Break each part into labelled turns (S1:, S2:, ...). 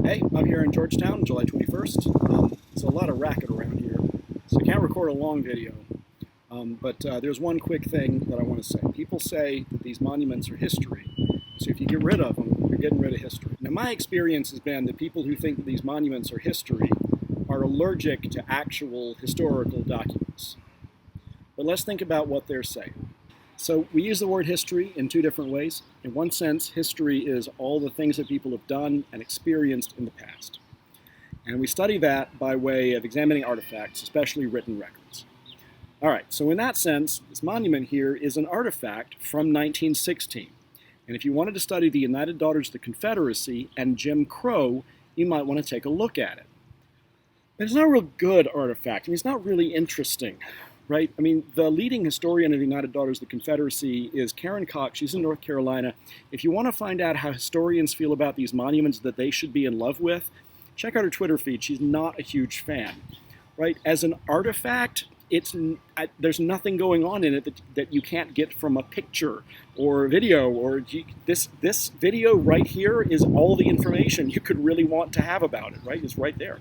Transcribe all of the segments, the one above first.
S1: Hey, I'm here in Georgetown, July 21st. There's a lot of racket around here, so I can't record a long video. But there's one quick thing that I want to say. People say that these monuments are history, so if you get rid of them, you're getting rid of history. Now, my experience has been that people who think that these monuments are history are allergic to actual historical documents. But let's think about what they're saying. So we use the word history in two different ways. In one sense, history is all the things that people have done and experienced in the past. And we study that by way of examining artifacts, especially written records. All right, so in that sense, this monument here is an artifact from 1916. And if you wanted to study the United Daughters of the Confederacy and Jim Crow, you might want to take a look at it. But it's not a real good artifact. I mean, it's not really interesting. Right? I mean, the leading historian of the United Daughters of the Confederacy is Karen Cox. She's in North Carolina. If you want to find out how historians feel about these monuments that they should be in love with, check out her Twitter feed. She's not a huge fan. Right? As an artifact, there's nothing going on in it that you can't get from a picture or a video. Or this video right here is all the information you could really want to have about it. Right? It's right there.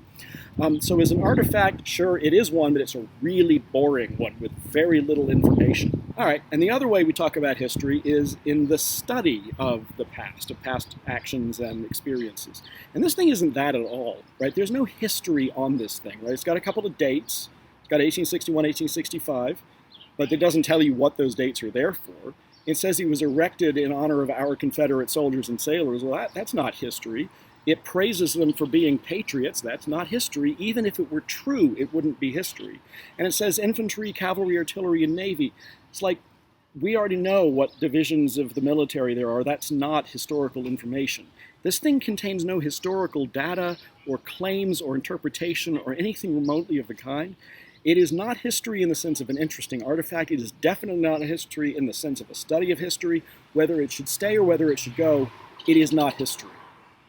S1: So as an artifact, sure, it is one, but it's a really boring one with very little information. All right, and the other way we talk about history is in the study of the past, of past actions and experiences. And this thing isn't that at all, right? There's no history on this thing, right? It's got a couple of dates. It's got 1861, 1865, but it doesn't tell you what those dates are there for. It says it was erected in honor of our Confederate soldiers and sailors. Well, that's not history. It praises them for being patriots. That's not history. Even if it were true, it wouldn't be history. And it says infantry, cavalry, artillery, and navy. It's like we already know what divisions of the military there are. That's not historical information. This thing contains no historical data or claims or interpretation or anything remotely of the kind. It is not history in the sense of an interesting artifact. It is definitely not history in the sense of a study of history. Whether it should stay or whether it should go, it is not history.